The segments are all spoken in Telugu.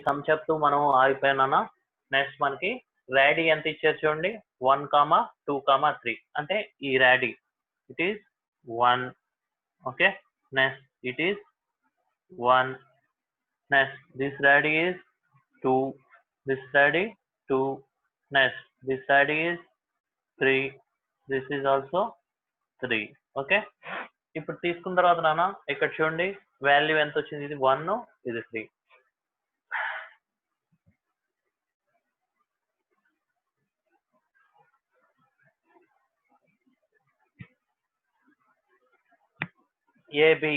సమ్ చెప్తూ మనం ఆగిపోయినా. నెక్స్ట్ మనకి రాడీ ఎంత ఇచ్చారు చూడండి, 1, 2, 3 అంటే ఈ radii it is 1. Okay, next it is 1. Next this radii is 2, this radii 2. Next this radii is 3, this is also 3. Okay, ఇప్పుడు తీసుకున్న తర్వాత నాన్న ఇక్కడ చూడండి వాల్యూ ఎంత వచ్చింది, ఇది 1, ఇది 3. ఏబి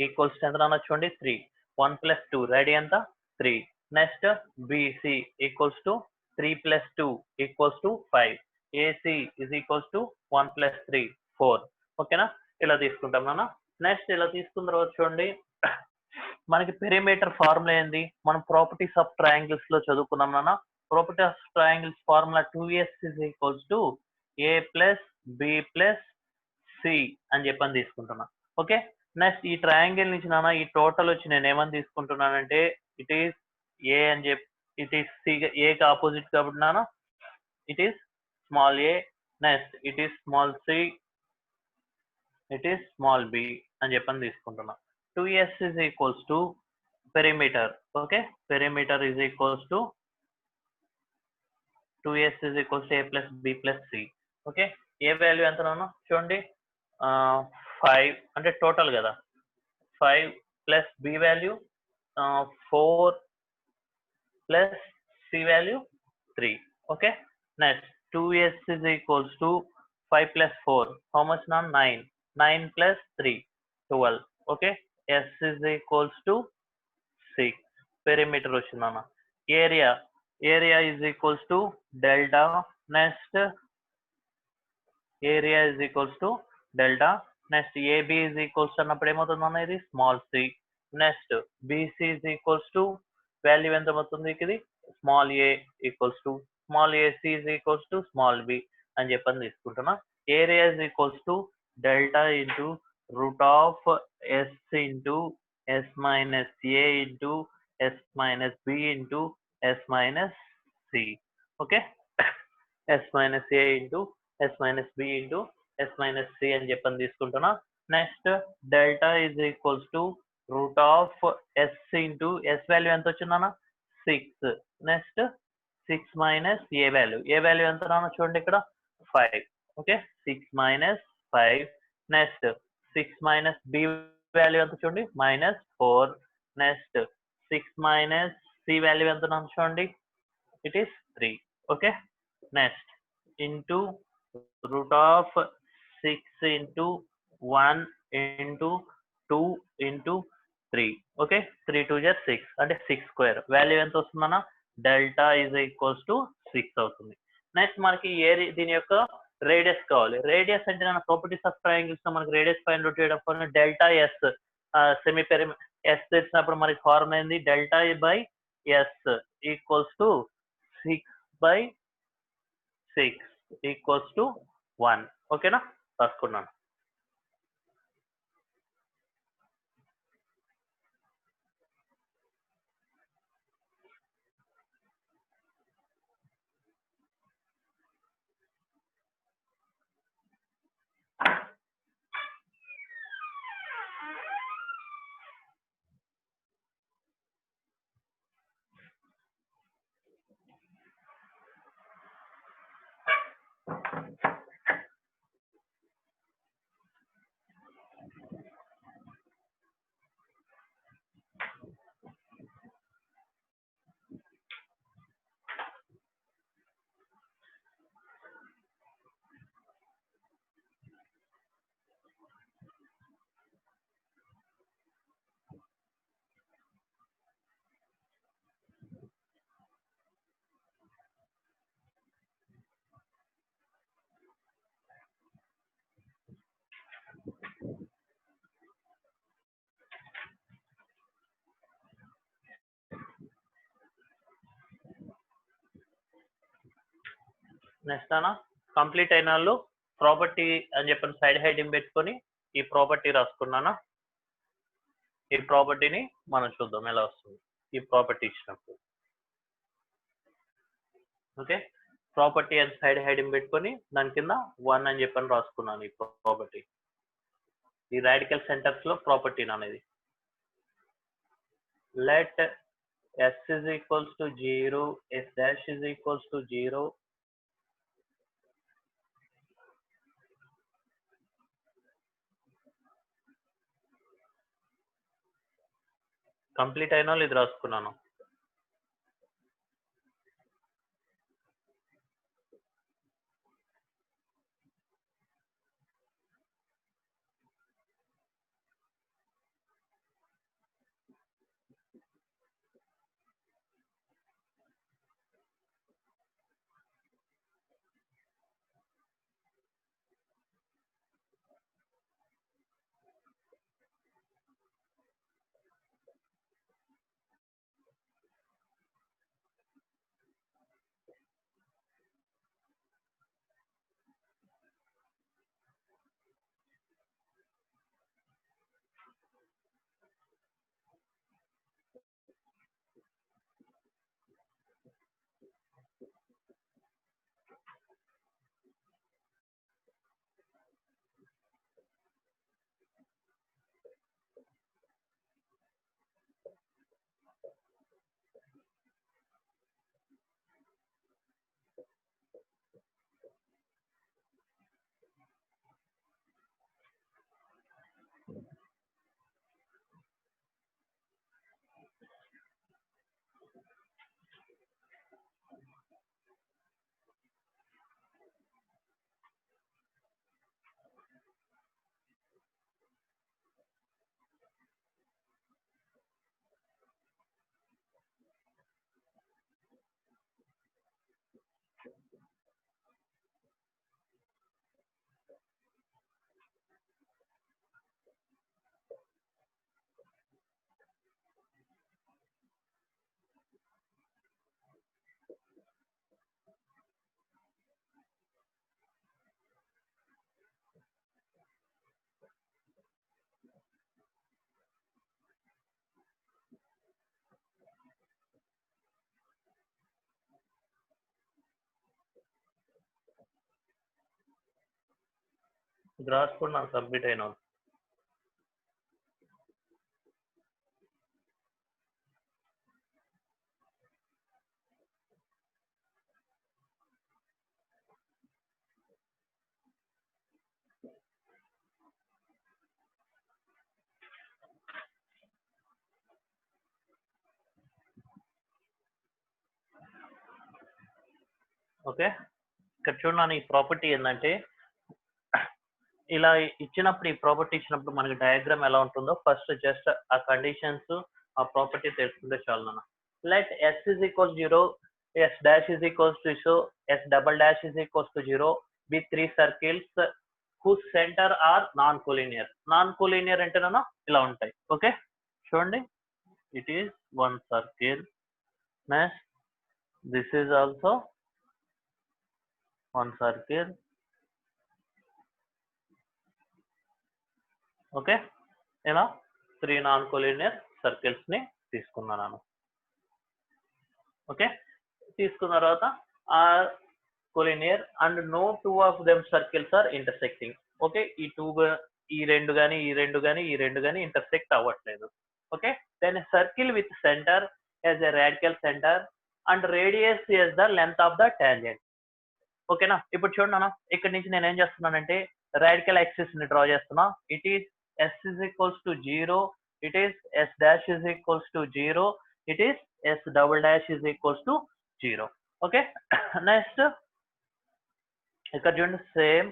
ఈక్వల్స్ ఎంత నాన్న చూడండి 3. 1 + 2 రాడీ ఎంత 3. Next BC equals to 3 + 2 equals to 5. AC is equals to 1 + 3 4. ఓకేనా, ఇలా తీసుకుంటాం నాన్న. నెక్స్ట్ ఇలా తీసుకున్న తర్వాత చూడండి మనకి పెరిమీటర్ ఫార్ములా ఏంది, మనం ప్రాపర్టీస్ ఆఫ్ ట్రయాంగిల్స్ లో చదువుకున్నాం నాన్న. Property of triangles formula 2s is equals to a plus b plus c అని చెప్పని తీసుకుంటున్నా. ఓకే, నెక్స్ట్ ఈ ట్రయాంగిల్ నుంచి నాన్న ఈ టోటల్ వచ్చి నేను ఏమని తీసుకుంటున్నానంటే ఇట్ ఈస్ ఏ అని చెప్పి, ఇట్ ఈస్ సి, ఏకి ఆపోజిట్ కాబట్టి నాన్న it is small A. Next it is small C, it is small B అని చెప్పని తీసుకుంటున్నా. 2s is equals to perimeter. Okay, perimeter is equals to 2s is equals to a plus b plus c. Okay, A value ఎంత నాన్న చూడండి 5 అంటే టోటల్ కదా, 5 plus B value 4 plus C value 3. Okay, next 2s is equals to 5 plus 4 how much now 9. 9 plus 3 12. Okay, s is equals to 6. perimeter వచ్చింది అన్న. Area is equals to delta. Next area is equals to delta. Next AB is equals అన్నప్పుడు ఏమవుతుంది అన్న, ఇది small C. Next BC is equals to value ఎంత అవుతుంది, ఇది small A equals to small AC is equals to small B అని చెప్పని తీసుకుంటున్నా. Area is equals to delta into root of s into s minus a into s minus b into s minus c. Okay, s minus a into s minus b into s minus c అని చెప్పని తీసుకుంటున్నా. Next delta is equals to root of s into s value ఎంత వచ్చిందన్న 6. నెక్స్ట్ 6 minus a వాల్యూ ఎంత నాన్న చూడండి ఇక్కడ 5. Okay, 6 minus 5. Next 6 minus b value ఎంత చూడండి -4. నెక్స్ట్ 6 minus c వాల్యూ ఎంత నాన్న చూడండి it is 3. Okay, next into root of 6 into 1 into 2 into 3. Okay, 3 2 = 6 అంటే 6 స్క్వేర్ వాల్యూ ఎంత వస్తుందన్న డెల్టా ఈజ్ ఈక్వల్స్ టు 6 అవుతుంది. నెక్స్ట్ మనకి దీని యొక్క రేడియస్ కావాలి. రేడియస్ అంటే మన ప్రాపర్టీస్ ఆఫ్ ట్రయాంగిల్స్ లో మనకి రేడియస్ ఫైండ్ అవుట్ చేయడం కోసం డెల్టా ఎస్ సెమీ పెరిమి ఎస్ తెలిసినప్పుడు మనకి ఫార్ములా ఏంది, delta by S equals to 6/6 equals to 1. ఓకేనా, రాసుకున్నాను. నెక్స్ట్ అన్న కంప్లీట్ అయిన వాళ్ళు ప్రాపర్టీ అని చెప్పిన సైడ్ హెడ్డింగ్ పెట్టుకొని ఈ ప్రాపర్టీ రాసుకున్నానా. ఈ ప్రాపర్టీని మనం చూద్దాం ఎలా వస్తుంది. ఈ ప్రాపర్టీ ఇచ్చినప్పుడు. Okay, property and side heading పెట్టుకొని దాని కింద 1 అని చెప్పని రాసుకున్నాను ఈ ప్రాపర్టీ. ఈ రాడికల్ సెంటర్స్ లో ప్రాపర్టీ అనేది let s is equals to 0, s dash is equals to 0, complete అయిన వాళ్ళు ఇది రాసుకున్నాను. ఇది రాసుకున్నాను సబ్మిట్ అయిన వాళ్ళు. ఓకే, ఇక్కడ చూడండి ఈ ప్రాపర్టీ ఏంటంటే ఇలా ఇచ్చినప్పుడు, ఈ ప్రాపర్టీ ఇచ్చినప్పుడు మనకి డయాగ్రామ్ ఎలా ఉంటుందో ఫస్ట్ జస్ట్ ఆ కండిషన్స్ ఆ ప్రాపర్టీ తెలుసుకుంటే చాలు నాన్న. Let s is equals 0, s dash is equals to 0, s double dash is equals to 0 be 3 circles whose center are non-collinear. Non-collinear అంటే నాన్న ఇలా ఉంటాయి. ఓకే చూడండి, it is one circle. Next this is also one circle. Okay, ఇలా 3 నాన్ కొలినియర్ సర్కిల్స్ ని తీసుకున్నాను. ఓకే, తీసుకున్న తర్వాత are collinear and no 2 of them circles are intersecting. Okay, ఈ రెండు కానీ ఇంటర్సెక్ట్ అవ్వట్లేదు. Okay, then circle with centre as a radical centre and radius as the length of the tangent. ఓకేనా, ఇప్పుడు చూడండి అన్న, ఇక్కడ నుంచి నేను ఏం చేస్తున్నానంటే రాడికల్ యాక్సిస్ ని డ్రా చేస్తున్నా. It is s is equals to 0, it is s dash is equals to 0, it is s double dash is equals to 0. Okay, next ఇక్కడ చూడండి సేమ్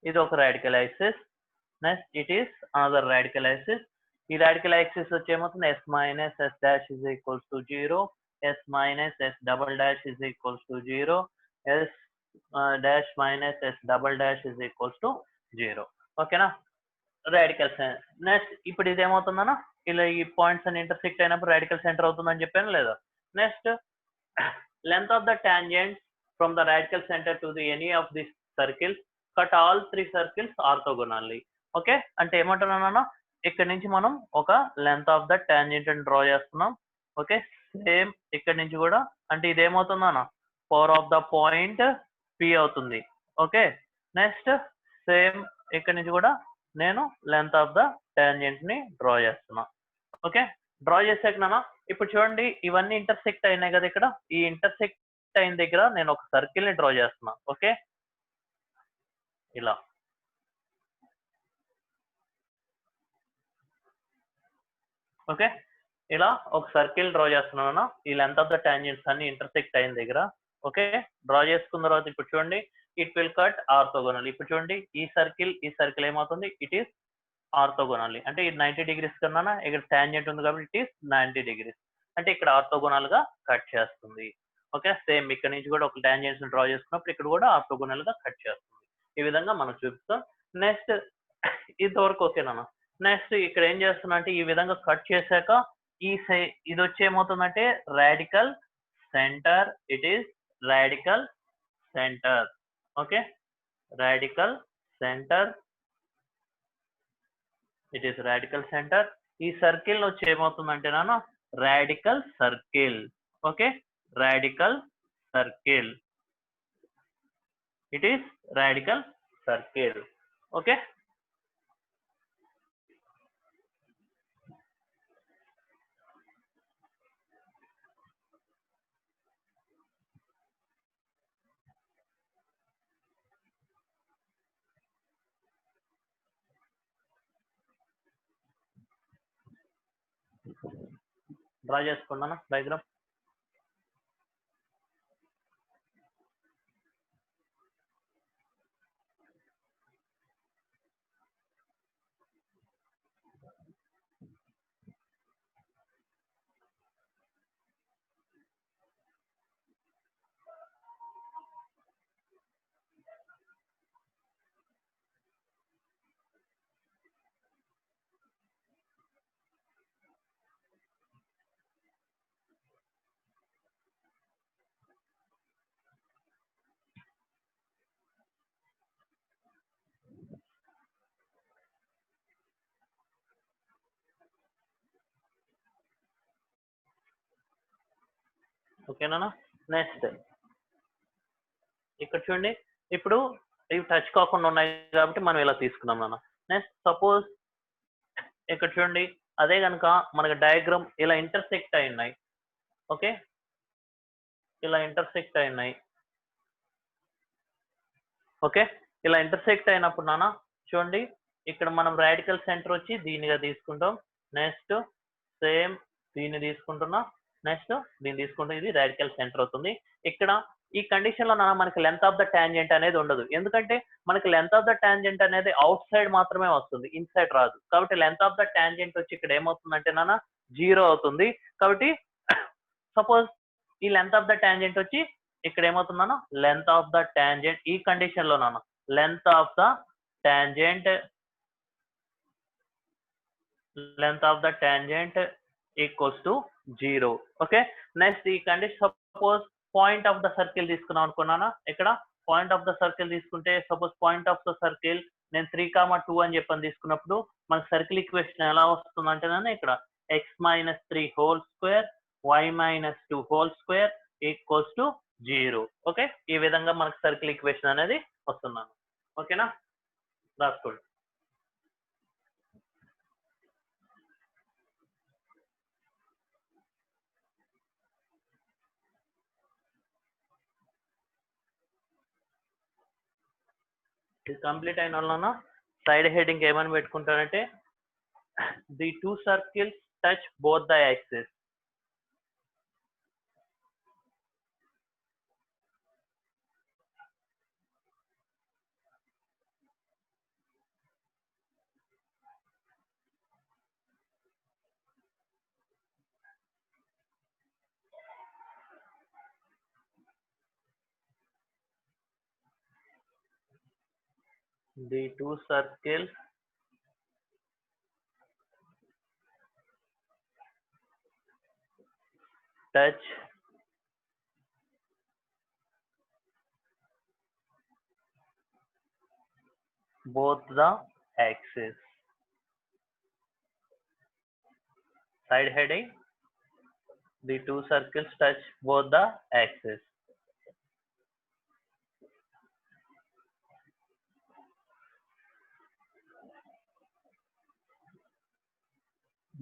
ఇది ఒక radical axis. Next it is another radical axis. ఈ రాడికల్ యాక్సిస్ వచ్చేమవుతుంది s minus s dash is equals to 0, s minus s double dash is equals to 0, s dash minus s double dash is equals to 0. ఓకేనా, రాడికల్ సెంటర్. నెక్స్ట్ ఇప్పుడు ఇది ఏమవుతుందన్నా, ఇలా ఈ పాయింట్స్ అని ఇంటర్సెక్ట్ అయినప్పుడు రాడికల్ సెంటర్ అవుతుందని చెప్పాను లేదా. Next length of the tangent from the radical centre to the any of this circles cut all 3 circles orthogonally. Okay, అంటే ఏమంటున్నానన్నా, ఇక్కడ నుంచి మనం ఒక లెంత్ ఆఫ్ ద టాంజెంట్ అని డ్రా చేస్తున్నాం. ఓకే, సేమ్ ఇక్కడ నుంచి కూడా అంటే ఇదేమవుతుందన్న power of the point P అవుతుంది. ఓకే, నెక్స్ట్ సేమ్ ఇక్కడ నుంచి కూడా నేను లెంత్ ఆఫ్ ద టాంజెంట్ ని డ్రా చేస్తున్నా. ఓకే, డ్రా చేసాకనా ఇప్పుడు చూడండి ఇవన్నీ ఇంటర్సెక్ట్ అయినాయి కదా, ఇక్కడ ఈ ఇంటర్సెక్ట్ అయిన దగ్గర నేను ఒక సర్కిల్ ని డ్రా చేస్తున్నా. ఓకే, ఇలా ఓకే, ఇలా ఒక సర్కిల్ డ్రా చేస్తున్నాను. ఈ లెంత్ ఆఫ్ ద టాంజెంట్స్ అన్ని ఇంటర్సెక్ట్ అయిన దగ్గర. ఓకే, డ్రా చేసుకున్న తర్వాత ఇప్పుడు చూడండి ఇట్ విల్ కట్ ఆర్థోగోనల్. ఇప్పుడు చూడండి ఈ సర్కిల్ ఏమవుతుంది, ఇట్ ఈస్ ఆర్థోగోనల్. అంటే ఇది 90 డిగ్రీస్ కన్నా ఇక్కడ టాంజెంట్ ఉంది కాబట్టి ఇట్ ఈస్ 90 డిగ్రీస్. అంటే ఇక్కడ ఆర్థోగోనల్ గా కట్ చేస్తుంది. ఓకే, సేమ్ ఇక్కడ నుంచి కూడా ఒక టాంజెంట్స్ డ్రా చేసుకున్నప్పుడు ఇక్కడ కూడా ఆర్థోగోనల్ గా కట్ చేస్తుంది. ఈ విధంగా మనం చూపిస్తాం. నెక్స్ట్ ఇంతవరకు ఓకేనా. నెక్స్ట్ ఇక్కడ ఏం చేస్తున్నా అంటే ఈ విధంగా కట్ చేశాక ఇది వచ్చి ఏమవుతుందంటే radical centre. It is radical centre. Okay, radical centre. It is radical centre. ఈ సర్కిల్ వచ్చి ఏమవుతుందంటే నాన్న radical circle. Okay, radical circle. It is radical circle. Okay, draw చేసుకున్నాను డయాగ్రామ్. ఓకేనా. నెక్స్ట్ ఇక్కడ చూడండి ఇప్పుడు ఇవి టచ్ కాకుండా ఉన్నాయి కాబట్టి మనం ఇలా తీసుకున్నాం నాన్న. నెక్స్ట్ సపోజ్ ఇక్కడ చూడండి అదే కనుక మనకి డయాగ్రామ్ ఇలా ఇంటర్సెక్ట్ అయి ఉన్నాయి. ఓకే, ఇలా ఇంటర్సెక్ట్ అయి ఉన్నాయి. ఓకే, ఇలా ఇంటర్సెక్ట్ అయినప్పుడు నాన్న చూడండి ఇక్కడ మనం రాడికల్ సెంటర్ వచ్చి దీనిగా తీసుకుంటాం. నెక్స్ట్ సేమ్ దీన్ని తీసుకుంటున్నా. నెక్స్ట్ దీన్ని తీసుకుంటే ఇది రాడికల్ సెంటర్ అవుతుంది. ఇక్కడ ఈ కండిషన్ లో మనకి లెంత్ ఆఫ్ ద టాంజెంట్ అనేది ఉండదు. ఎందుకంటే మనకి లెంత్ ఆఫ్ ద టాంజెంట్ అనేది అవుట్ సైడ్ మాత్రమే వస్తుంది, ఇన్సైడ్ రాదు. కాబట్టి లెంత్ ఆఫ్ ద టాంజెంట్ వచ్చి ఇక్కడ ఏమవుతుందంటే నాన్న 0 అవుతుంది. కాబట్టి సపోజ్ ఈ లెంత్ ఆఫ్ ద టాంజెంట్ వచ్చి ఇక్కడ ఏమవుతుందన్న లెంత్ ఆఫ్ ద టాంజెంట్ ఈ కండిషన్ లో నాన్న length of the tangent equals to 0. Okay, next ఈ condition suppose point of the circle తీసుకున్నాం అనుకున్నానా. ఇక్కడ పాయింట్ ఆఫ్ ద సర్కిల్ తీసుకుంటే suppose point of the circle నేను 3,2 అని చెప్పని తీసుకున్నప్పుడు మనకి సర్కిల్ ఈక్వేషన్ ఎలా వస్తుందంటే ఇక్కడ x-3 whole square y-2 whole square equals to 0. Okay, ఈ విధంగా మనకి సర్కిల్ ఈక్వేషన్ అనేది వస్తున్నాను. ఓకేనా, రాసుకోండి. ఇది కంప్లీట్ అయిన వలన సైడ్ హెడింగ్ ఏమని పెట్టుకుంటారంటే the 2 circles touch both the axis. The 2 circles touch both the axes. Side heading The two circles touch both the axes.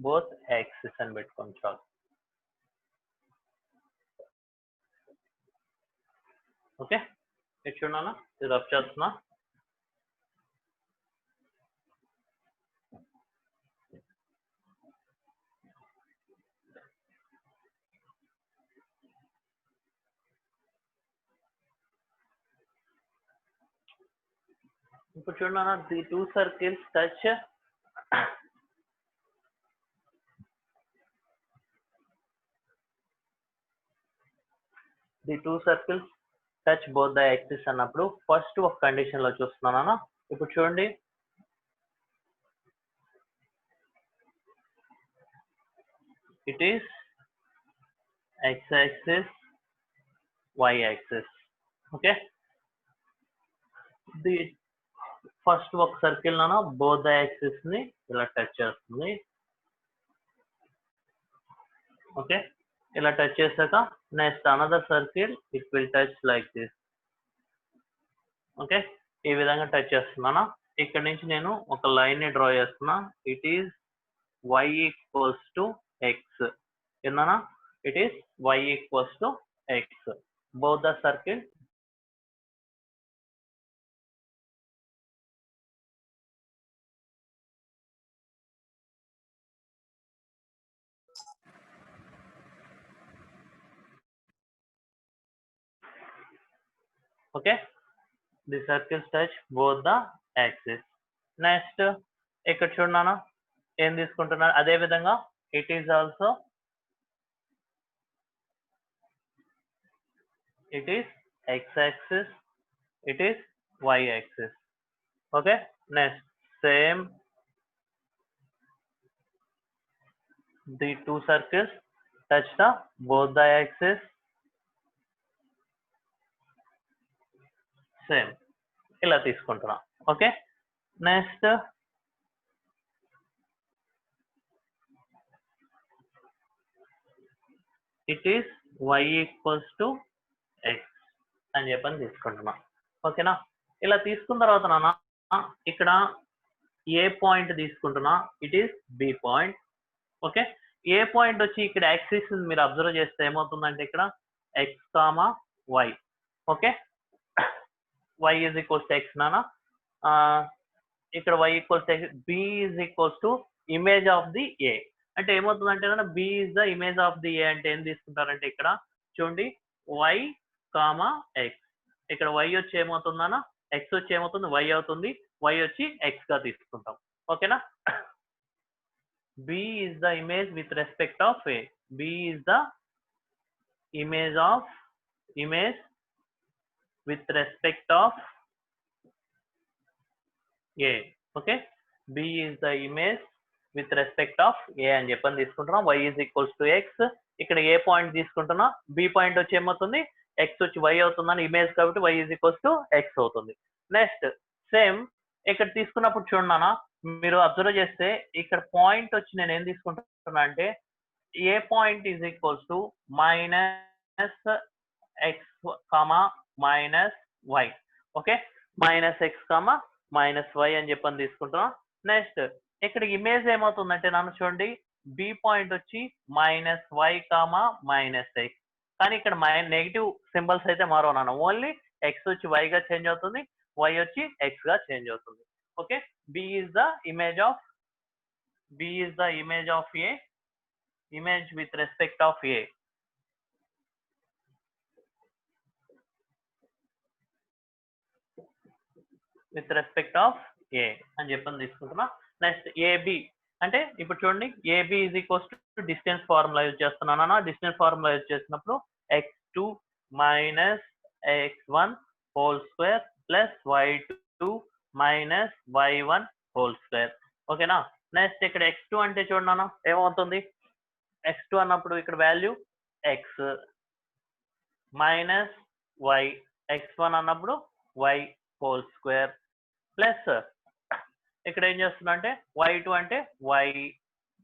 Both axes and bit control. Okay, it should not ఇది రబ్ చేస్తున్నా. ఇప్పుడు చూడన్నా, the two circles touch the two circles touch both the axes అన్నప్పుడు ఫస్ట్ ఒక కండిషన్ లో చూస్తున్నానా. ఇప్పుడు చూడండి, it is x-axis, y-axis. Okay, the first ఒక సర్కిల్ నానా బోత్ ద యాక్సిస్ ని ఇలా టచ్ చేస్తుంది. ఓకే, ఇలా టచ్ చేశాక next another circle it will touch like this. Okay, ఈ విధంగా టచ్ చేస్తున్నానా. ఇక్కడ నుంచి నేను ఒక లైన్ ని డ్రా చేస్తున్నా. It is y equals to x. ఏందన్నా, it is y equals to x. Both the circle okay, the circles touch both the axis. Next ఇక్కడ చూడన్నా ఏం తీసుకుంటున్నారు, అదే విధంగా it is also it is x-axis, it is y-axis. Okay, next same, the two circles touch the both the axis. Same ఇలా తీసుకుంటున్నా. Okay, next it is y equals to x అని చెప్పని తీసుకుంటున్నా. ఓకేనా, ఇలా తీసుకున్న తర్వాత నాన్న ఇక్కడ ఏ పాయింట్ తీసుకుంటున్నా, it is B point. Okay, A point వచ్చి ఇక్కడ యాక్సిస్ మీరు అబ్జర్వ్ చేస్తే ఏమవుతుందంటే ఇక్కడ X comma y. Okay, y is equals to x నాన్న. ఇక్కడ y equals to x, B is equals to image of the A. అంటే ఏమవుతుందంటే కనుక B is the image of the A అంటే ఏం తీసుకుంటారంటే ఇక్కడ చూడండి y కామా ఎక్స్. ఇక్కడ y వచ్చి ఏమవుతుందన్నా, ఎక్స్ వచ్చి ఏమవుతుంది y అవుతుంది, y వచ్చి ఎక్స్ గా తీసుకుంటాం. ఓకేనా, b is the image with respect of a. b is the image with respect of a. Okay, b is the image with respect of a అని చెప్పని తీసుకుంటున్నాం. y is equals to x. ఇక్కడ ఏ పాయింట్ తీసుకుంటున్నా, b పాయింట్ వచ్చి ఏమవుతుంది x వచ్చి y అవుతుందని ఇమేజ్ కాబట్టి y is equals to x అవుతుంది. నెక్స్ట్ సేమ్ ఇక్కడ తీసుకున్నప్పుడు చూడన్నా, మీరు అబ్జర్వ్ చేస్తే ఇక్కడ పాయింట్ వచ్చి నేను ఏం తీసుకుంటున్నా అంటే A point is equals to minus x comma minus why. Okay, minus x comma minus why అని చెప్పని తీసుకుంటున్నా. నెక్స్ట్ ఇక్కడ ఇమేజ్ ఏమవుతుందంటే నన్ను చూడండి, బి పాయింట్ వచ్చి minus why comma minus x. కానీ ఇక్కడ నెగిటివ్ సింబల్స్ అయితే మారవు నాన్న, ఓన్లీ ఎక్స్ వచ్చి వై గా చేంజ్ అవుతుంది, వై వచ్చి ఎక్స్ గా చేంజ్ అవుతుంది. Okay, b is the image of a, image with respect of a. with respect of a అని చెప్పని తీసుకుంటున్నా. నెక్స్ట్ ఏబి అంటే ఇప్పుడు చూడండి, AB is equals to distance formula use చేస్తున్నాను. డిస్టెన్స్ ఫార్ములా యూజ్ చేసినప్పుడు x2 minus x1 whole square plus y2 minus y1 whole square. ఓకేనా, నెక్స్ట్ ఇక్కడ x2 అంటే చూడన్నా ఏమవుతుంది, x2 అన్నప్పుడు ఇక్కడ value x minus y, x1 అన్నప్పుడు y హోల్ స్క్వేర్ ప్లస్ ఇక్కడ ఏం చేస్తున్నా అంటే y2 అంటే y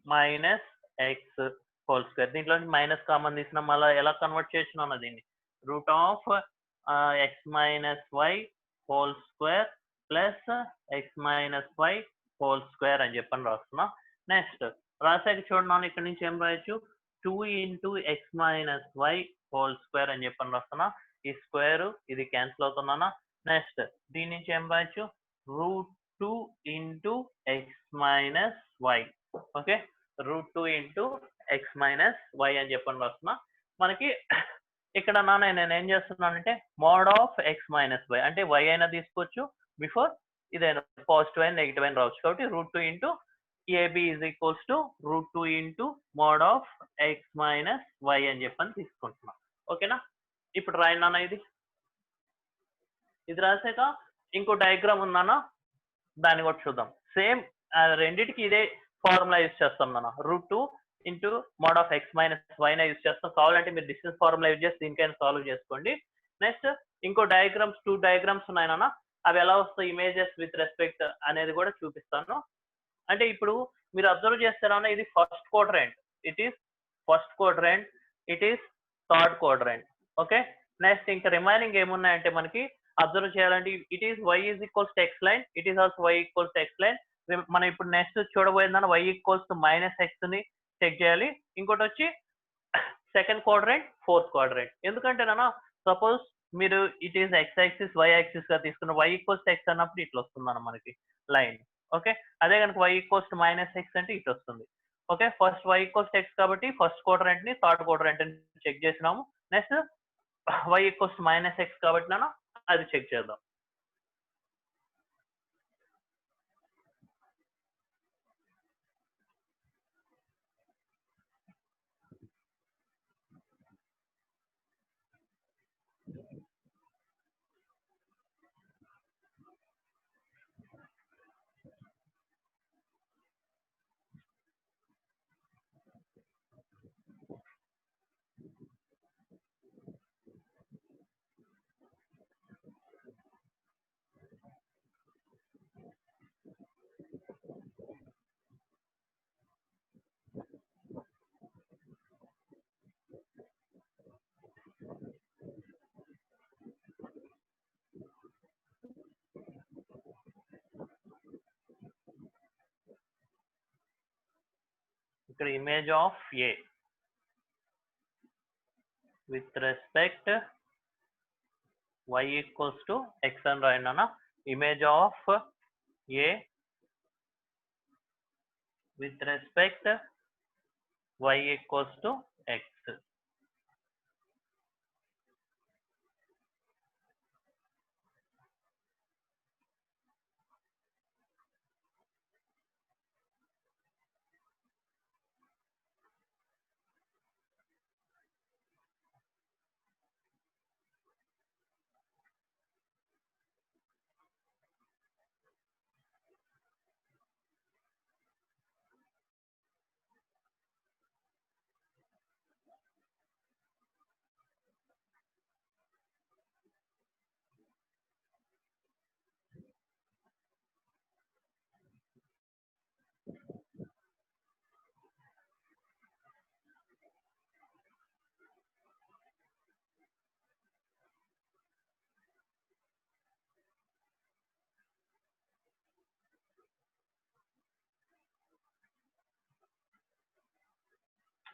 minus x whole square. దీంట్లో మైనస్ కామన్ తీసిన మళ్ళీ ఎలా కన్వర్ట్ చేయొచ్చు దీన్ని, root of X minus Y whole square plus X minus Y whole square అని చెప్పని రాస్తున్నా. నెక్స్ట్ రాసాక చూడండి ఇక్కడ నుంచి ఏం రాయొచ్చు, 2 into X minus Y whole square అని చెప్పని రాస్తున్నా. ఈ స్క్వేర్ ఇది క్యాన్సిల్ అవుతున్నానా. నెక్స్ట్ దీని నుంచి ఏం రాయొచ్చు, root 2 into X minus why. Okay, root 2 into X minus why అని చెప్పని రాస్తున్నా. మనకి ఇక్కడ నేను ఏం చేస్తున్నానంటే mod of X minus Y అంటే వై అయినా తీసుకోవచ్చు, బిఫోర్ ఇదైనా పాజిటివ్ అయినా నెగిటివ్ అయినా రావచ్చు. కాబట్టి root 2 into AB is equals to root 2 into mod of X minus why అని చెప్పని తీసుకుంటున్నాం. ఓకేనా, ఇప్పుడు రాయనా ఇది రాసాక ఇంకో డయాగ్రామ్ ఉందన్నా, దాన్ని కూడా చూద్దాం. సేమ్ రెండింటికి ఇదే ఫార్ములా యూజ్ చేస్తాం root 2 into mod of X minus వైనా యూజ్ చేస్తాం. కావాలంటే మీరు డిస్టెన్స్ ఫార్ములా యూజ్ చేసి దీనికైనా సాల్వ్ చేసుకోండి. నెక్స్ట్ ఇంకో డయాగ్రామ్స్ 2 డయాగ్రామ్స్ ఉన్నాయన్నా, అవి ఎలా వస్తాయి ఇమేజెస్ విత్ రెస్పెక్ట్ అనేది కూడా చూపిస్తాను. అంటే ఇప్పుడు మీరు అబ్జర్వ్ చేస్తారన్నా, ఇది first quadrant, it is first quadrant, it is third quadrant. Okay, next ఇంకా రిమైనింగ్ ఏమున్నాయంటే మనకి అబ్జర్వ్ చేయాలంటే it is y is equals to x line, it is also y equals to x line. మనం ఇప్పుడు నెక్స్ట్ చూడబోయేందన్న y equals to minus x ని చెక్ చేయాలి. ఇంకోటి వచ్చి సెకండ్ క్వాడ్రంట్, ఫోర్త్ క్వాడ్రంట్. ఎందుకంటే సపోజ్ మీరు it is X axis y axis గా తీసుకున్న వై ఈక్వల్స్ టు ఎక్స్ అన్నప్పుడు ఇట్లా వస్తుంది మనకి లైన్. ఓకే, అదే కనుక y equals to minus x అంటే ఇటు వస్తుంది. Okay, first y equals to x కాబట్టి ఫస్ట్ క్వాడ్రంట్ ని థర్డ్ క్వాడ్రంట్ ని చెక్ చేసినాము. Next y equals to minus x కాబట్టి అది చెక్ చేద్దాం. ఇక్కడ image of A with respect y equals to x అని రాయండి. Image of A with respect y equals to x.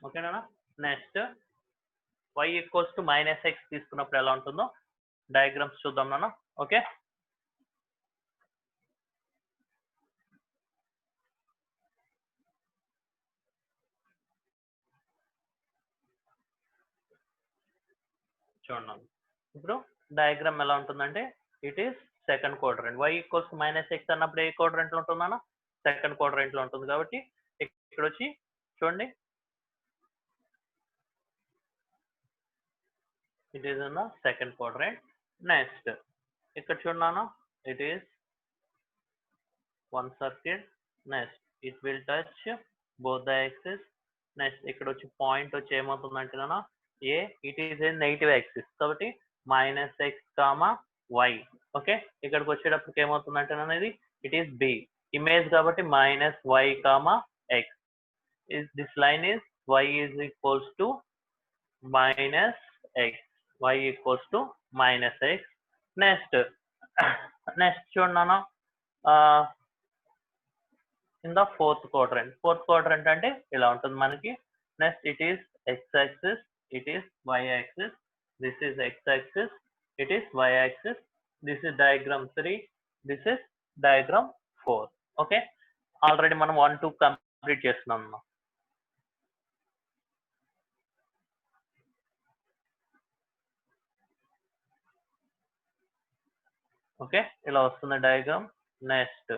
ఓకేనా, next y equals to minus x తీసుకున్నప్పుడు ఎలా ఉంటుందో డయాగ్రామ్స్ చూద్దాం నాన్న. ఓకే, చూడండి ఇప్పుడు డయాగ్రామ్ ఎలా ఉంటుందంటే it is second quadrant. y equals to minus X అన్నప్పుడు ఏ క్వాడ్రంట్ లో ఉంటుందన్న, సెకండ్ క్వాడ్రంట్ లో ఉంటుంది. కాబట్టి ఇక్కడ వచ్చి చూడండి it is in the second quadrant. Next ఇక్కడ చూడన్నా it is one circle. Next it will touch both the axis. Next ఇక్కడ వచ్చి పాయింట్ వచ్చి ఏమవుతుందంటే A it is a negative axis కాబట్టి minus x comma y. Okay, ఇక్కడికి వచ్చేటప్పటికి ఏమవుతుందంటే ఇది ఇట్ ఈస్ బి ఇమేజ్ కాబట్టి minus why comma x. This line is y is equals to minus x. Y equals to minus x. Next చూడన్నా in the fourth quadrant అంటే ఇలా ఉంటుంది మనకి. Next it is x axis, it is y axis, this is x axis, it is y axis, this is diagram 3, this is diagram 4. Okay, already మనం 1 2 కంప్లీట్ చేస్తున్నాం. ఓకే, ఇలా వస్తుంది diagram. Next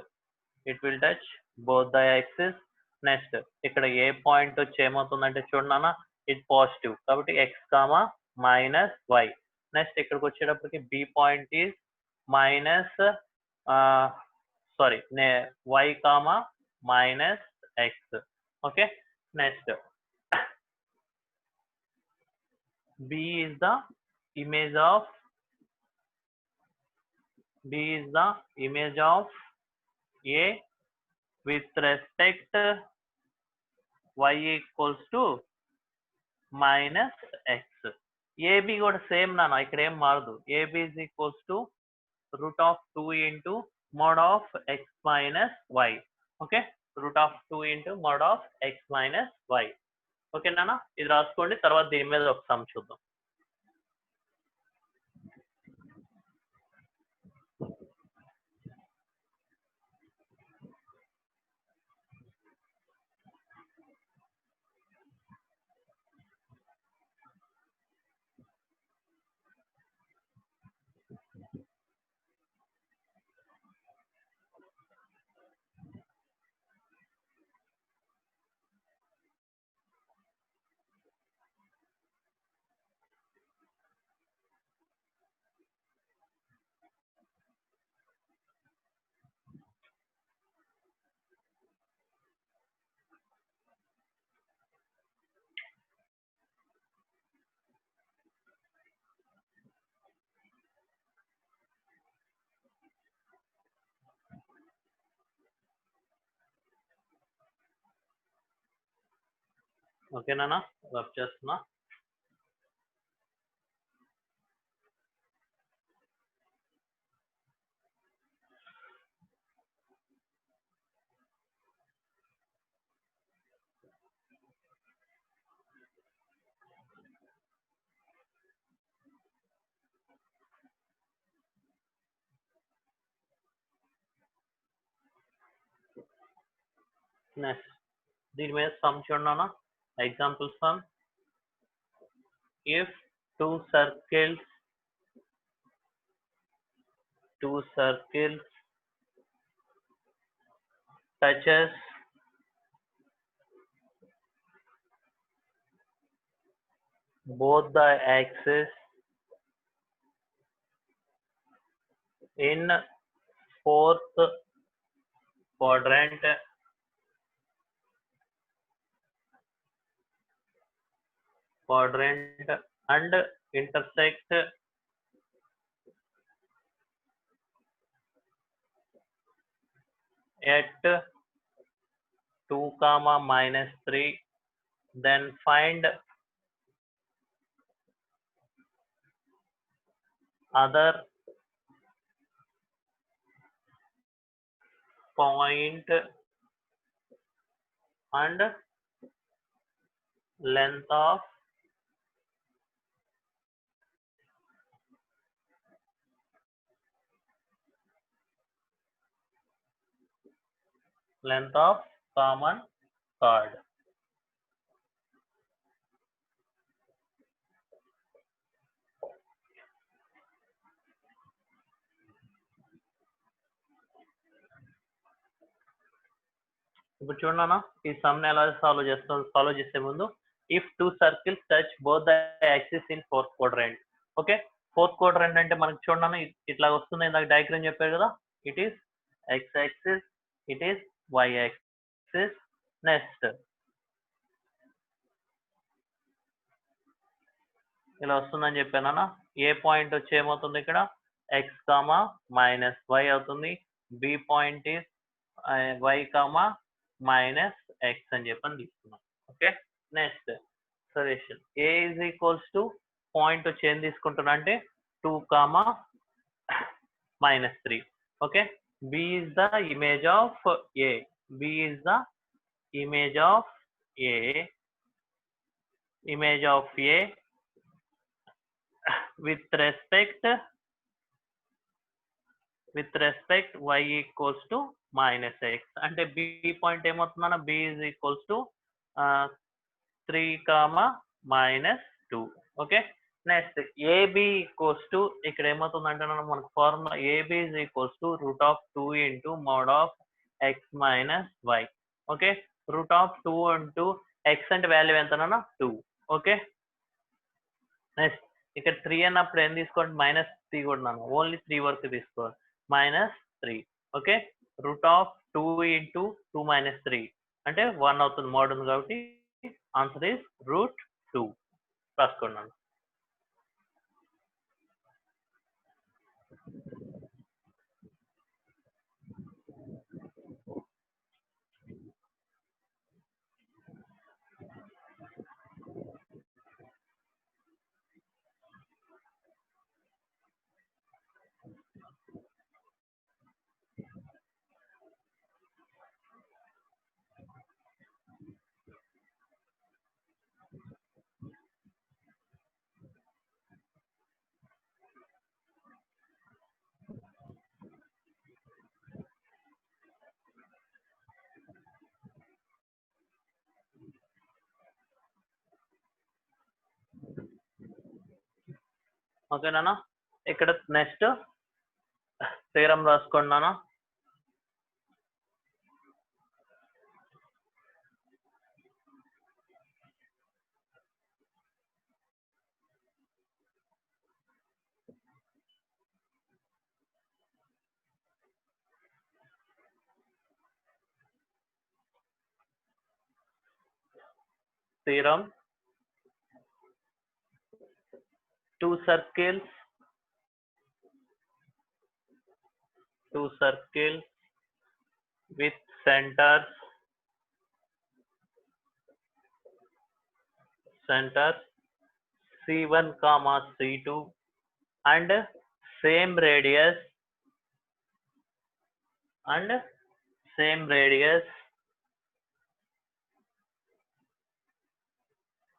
it will touch both the axis. Next ఇక్కడ ఏ పాయింట్ వచ్చి ఏమవుతుందంటే చూడన్నా, ఇది పాజిటివ్ కాబట్టి X comma minus Y. Next ఇక్కడికి వచ్చేటప్పటికి B point is minus why comma minus X. Okay, next B is the image of A with respect y equals to minus x. AB కూడా సేమ్ నాన్న, ఇక్కడ ఏం మారదు. AB is equals to root of 2 into mod of x minus y. Okay, root of 2 into mod of x minus y. Okay నాన్న, ఇది రాసుకోండి, తర్వాత దీని మీద ఒక సమ్ చూద్దాం. ఓకేనా, రబ్ చేస్తున్నా. నెక్స్ట్ దీని మీద సమ్ చూడన్నా, example some. if two circles touches both the axes in fourth quadrant and intersect at 2, minus 3, then find other point and length of common chord. ఇప్పుడు చూడన్నా, ఈ సమ్ ని ఎలా సాల్వ్ చేసే ముందు, if two circles touch both the axis in fourth quadrant. Okay, fourth quadrant అంటే మనకి చూడన్నా ఇట్లా వస్తుంది. ఇందాక డయాగ్రామ్ చెప్పారు కదా, it is X axis, it is Y axis. Next ఇలా వస్తుందని చెప్పానన్నా. ఏ పాయింట్ వచ్చి ఏమవుతుంది ఇక్కడ, ఎక్స్ కామా మైనస్ వై అవుతుంది. B point is Y comma minus X అని చెప్పని తీసుకున్నాం. Okay, next solution a is equals to point వచ్చి ఏం తీసుకుంటున్నా అంటే 2, -3. Okay, b is the image of a, b is the image of a, image of a with respect y equals to -x. అంటే b పాయింట్ ఏమవుతుందన్న b is equals to 3, -2. Okay, next ab equals to ఇక్కడ ఏమవుతుందంటే మనకు formula ab is equals to √2 into mod of x minus y. Okay, √2 into x అంటే వాల్యూ ఎంతనన్నా 2. ఓకే, నెక్స్ట్ ఇక్కడ 3 అన్నప్పుడు ఏం తీసుకోండి -3 కూడా ఓన్లీ 3 వరకు తీసుకోవాలి -3. ఓకే, √2 into 2 - 3 అంటే 1 అవుతుంది, మోడ్ ఉంది కాబట్టి ఆన్సర్ ఈస్ √2. రాసుకున్నాను. ఓకేనా, ఇక్కడ నెక్స్ట్ థీరం రాసుకోండి నాన్న. Theorem, two circles with centers c1, c2 and same radius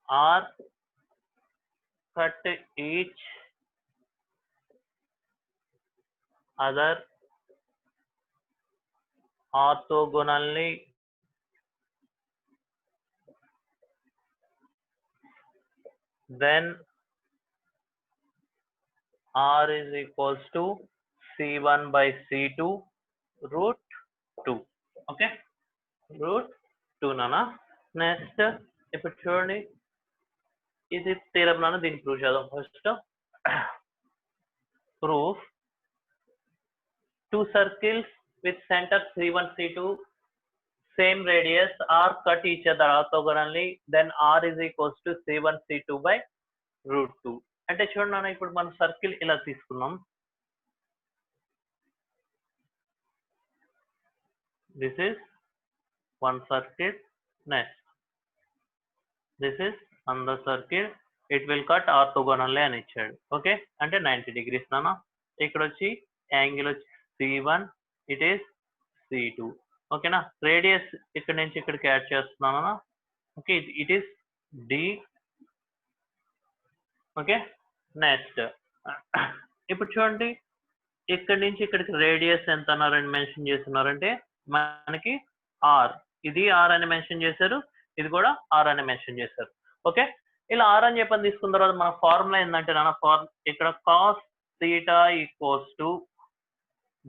are cut each other orthogonally, then r is equals to c1 by c2 √2. Okay, √2 నానా. నెక్స్ట్ ఇప్పుడు చూడండి, ఇది థీరం నాన్న, దీన్ని ప్రూవ్ చేద్దాం. First proof two circles with center c1 c2 same radius are cut each other orthogonally, then r is equals to c1 c2 by √2. అంటే చూడండి నాన్న, ఇప్పుడు మనం సర్కిల్ ఇలా తీసుకున్నాం, this is one circle, next this is another circle, it will cut orthogonally అని ఇచ్చాడు. ఓకే, అంటే 90 degrees నాన్న. ఇక్కడ వచ్చి యాంగిల్ వచ్చి c1, ఇట్ ఈస్ c2. ఓకేనా, రేడియస్ ఇక్కడ నుంచి ఇక్కడికి యాడ్ చేస్తున్నాను. Okay, it is d. Okay, next ఇప్పుడు చూడండి, ఇక్కడ నుంచి ఇక్కడికి రేడియస్ ఎంత అన్నారని మెన్షన్ చేస్తున్నారంటే మనకి r, ఇది r అని మెన్షన్ చేశారు, ఇది కూడా r అని మెన్షన్ చేశారు. ఓకే, ఇలా r అని చెప్పని తీసుకున్న తర్వాత మన ఫార్ములా ఏంటంటే నాన్న, ఇక్కడ cos theta equals to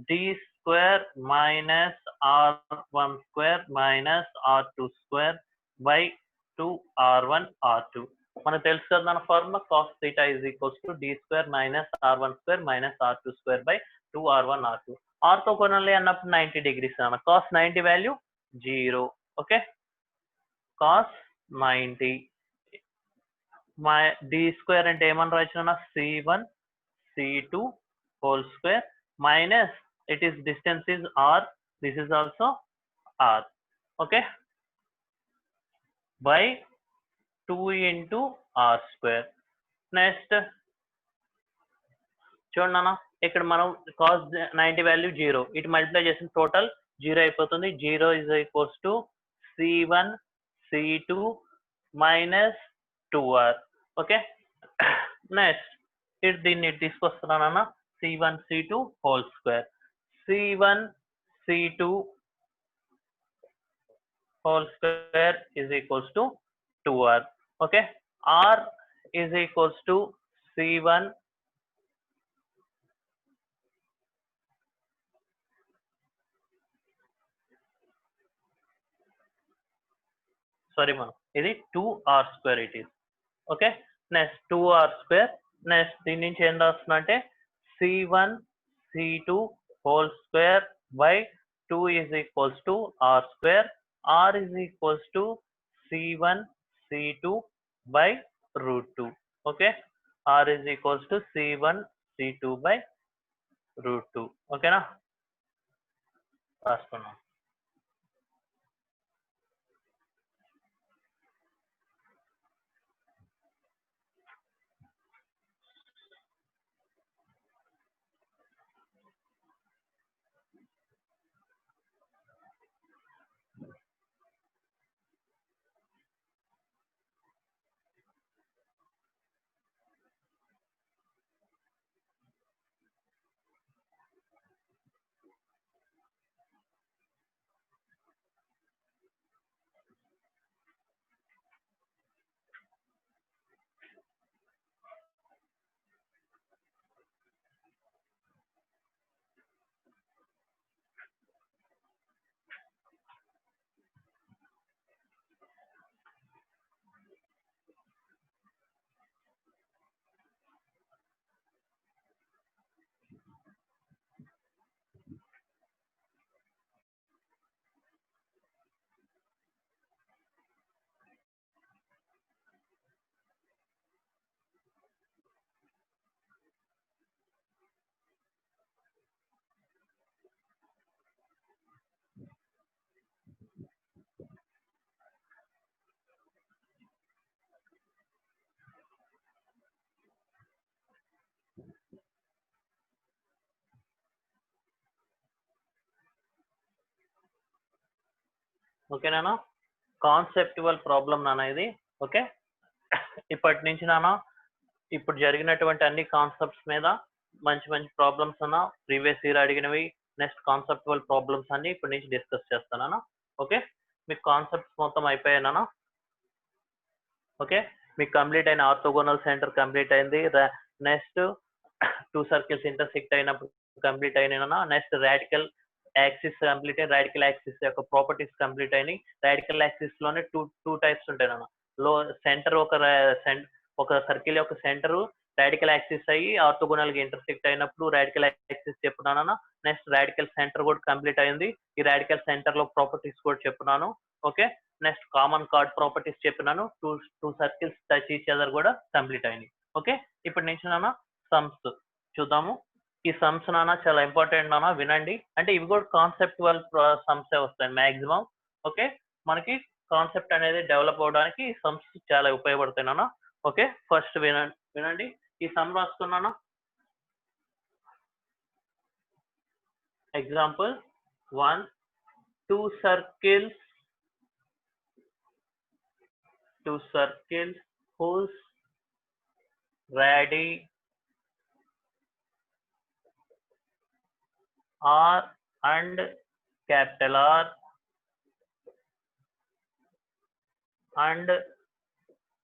d square minus r1 square minus r2 square by 2r1 r2. మనకు తెలుసు కదా మన formula, cos theta is equals to d square minus r1 square minus r2 square by 2r1 r2. ఆర్థోగోనల్లీ అన్నప్పుడు 90 degrees అన్న, cos 90 value 0. Okay, cos 90 d square అంటే ఏమని రాసిన c1 c2 whole square minus it is distance is r, this is also r. Okay, by 2 into r square. Next చూడండి అన్న, ఇక్కడ మనం కాస్ 90 వాల్యూ 0, ఇటు మల్టిప్లై చేసిన టోటల్ 0 అయిపోతుంది. 0 is equals to c1 c2 minus 2r. Okay, next ఇటు దీన్ని తీసుకొస్తున్నానన్న, c1 c2 whole square. c1 c2 whole square is equals to 2r. Okay, r is equals to c1 sorry man, ఇది 2r square it is. Okay, next 2r square. next దీని నుంచి ఏం రాస్తున్నా అంటే c1 c2 whole square by 2 is equals to r square. r is equals to c1 c2 by root 2. Okay, r is equals to c1 c2 by root 2. ఓకేనా, రాసుకున్నాం. ఓకేనా, కాన్సెప్టువల్ ప్రాబ్లం నాన్న ఇది. ఓకే, ఇప్పటి నుంచి నాన్న ఇప్పుడు జరిగినటువంటి అన్ని కాన్సెప్ట్స్ మీద మంచి మంచి ప్రాబ్లమ్స్ అన్న, ప్రీవియస్ ఇయర్ అడిగినవి, నెక్స్ట్ కాన్సెప్టువల్ ప్రాబ్లమ్స్ అన్ని ఇప్పటి నుంచి డిస్కస్ చేస్తానన్నా. ఓకే, మీకు కాన్సెప్ట్స్ మొత్తం అయిపోయానా? ఓకే, మీకు కంప్లీట్ అయిన ఆర్థోగోనల్ సెంటర్ కంప్లీట్ అయింది. నెక్స్ట్ 2 సర్కిల్స్ ఇంటర్సెక్ట్ అయినప్పుడు కంప్లీట్ అయినా. నెక్స్ట్ రాడికల్ యాక్సిస్ కంప్లీట్ అయ్యి, రాడికల్ యాక్సిస్ యొక్క ప్రాపర్టీస్ కంప్లీట్ అయినాయి. రాడికల్ యాక్సిస్ లోనే టూ టైప్స్ ఉంటాయి నాన్న. లో సెంటర్ ఒక సర్కిల్ యొక్క సెంటర్ రాడికల్ యాక్సిస్ అయ్యి ఆర్థోగోనల్ గా ఇంటర్సెక్ట్ అయినప్పుడు రాడికల్ యాక్సిస్ చెప్పున్నాను. నెక్స్ట్ రాడికల్ సెంటర్ కూడా కంప్లీట్ అయింది. ఈ రాడికల్ సెంటర్ లో ప్రాపర్టీస్ కూడా చెప్పున్నాను. Okay, next common chord properties చెప్పినాను. Two circles touch each other కూడా కంప్లీట్ అయినాయి. ఓకే, ఇప్పటి నుంచి నాన్న సమ్స్ చూద్దాము. ఈ సమ్స్ నాన్న చాలా ఇంపార్టెంట్ నాన్న, వినండి. అంటే ఇవి కూడా కాన్సెప్టువల్ సమ్స్ వస్తాయి మాక్సిమం. ఓకే, మనకి కాన్సెప్ట్ అనేది డెవలప్ అవడానికి ఈ సమ్స్ చాలా ఉపయోగపడతాయి నాన్న. ఓకే, ఫస్ట్ వినండి. ఈ సమ్ రాసుకున్నాను. Example 1, 2 circles whose radii R and capital R and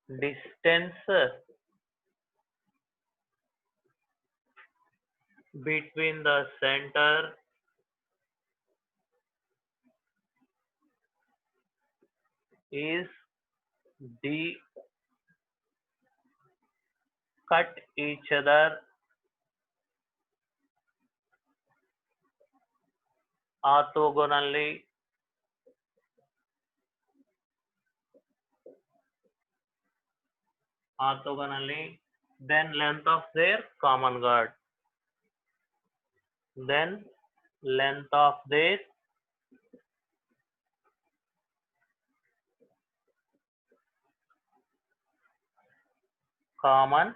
distance between the center is D, cut each other orthogonally then length of their common guard, then length of their common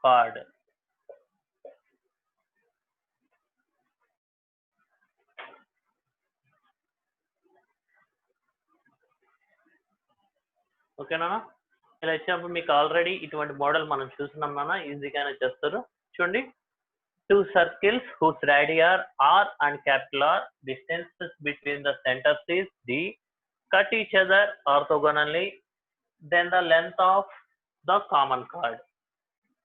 chord. ఓకేనా? ఇలా ఇచ్చినప్పుడు మీకు ఆల్రెడీ ఇటువంటి మోడల్ మనం చూస్తున్నాం నాన్న, ఈజీగానే చేస్తారు. చూడండి, two circles whose radii are r and capital R, distances between the centers is d, cut each other orthogonally, then the length of the common chord.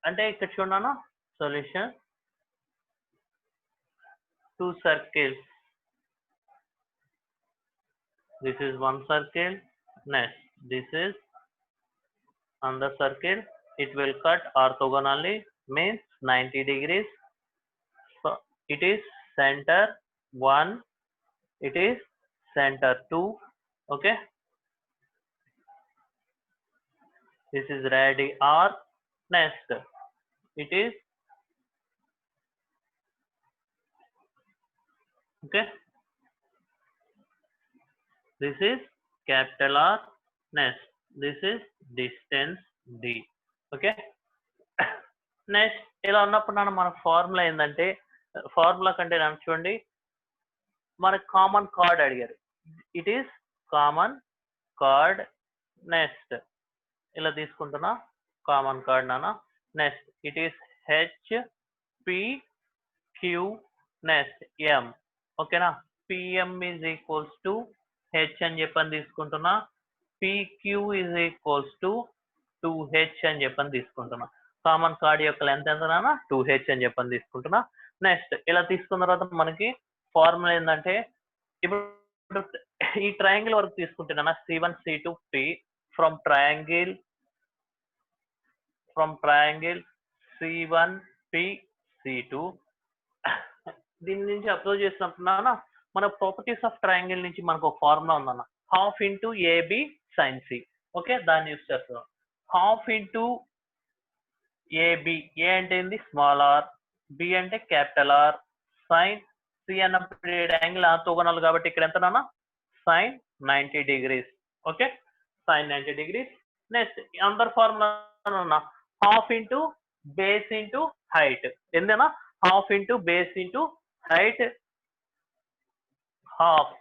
అంటే ఇక్కడ చూడనా, solution, two circles, this is one circle, next this is another circle, it will cut orthogonally, means 90 degrees. So it is center 1, it is center 2. Okay, this is radii r. Next it is, okay, this is capital R. Next this is distance d. Okay, next ఇలా ఉన్నప్పుడు నన్ను మన ఫార్ములా ఏంటంటే, ఫార్ములా కంటే నన్ను చూడండి, మనకు కామన్ కార్డ్ అడిగారు, it is common chord. Next ఇలా తీసుకుంటున్నా కామన్ కార్డ్ నాన్న. Next it is H P Q, next M. ఓకేనా, PM is equals to H అని చెప్పని తీసుకుంటున్నా, PQ is equals to 2h అని చెప్పని తీసుకుంటున్నా. కామన్ కార్డ్ యొక్క లెంత్ ఎంత నాన్న, 2h అని చెప్పని తీసుకుంటున్నా. నెక్స్ట్ ఇలా తీసుకున్న తర్వాత మనకి ఫార్ములా ఏంటంటే, ఇప్పుడు ఈ ట్రయాంగిల్ వరకు తీసుకుంటున్నా, C1 C2 P from triangle C1 P C2. దీని నుంచి అబ్జర్వ్ చేసినప్పుడు మన ప్రాపర్టీస్ ఆఫ్ ట్రయాంగిల్ నుంచి మనకు ఒక ఫార్ములా ఉందన్న, half into AB sine C. Okay, దాన్ని యూస్ చేస్తున్నాం. హాఫ్ ఇంటూ ఏబి, ఏ అంటే ఏంది స్మాల్ ఆర్, బి అంటే క్యాపిటల్ ఆర్, సైన్ సి అన్నప్పుడు యాంగిల్ ఆర్తోగోనల్ కాబట్టి ఇక్కడ ఎంత నాన్న, sine 90 degrees. Okay, sine 90 degrees. Next another formula half into base into height. ఏందన్నా, half into base into height. Half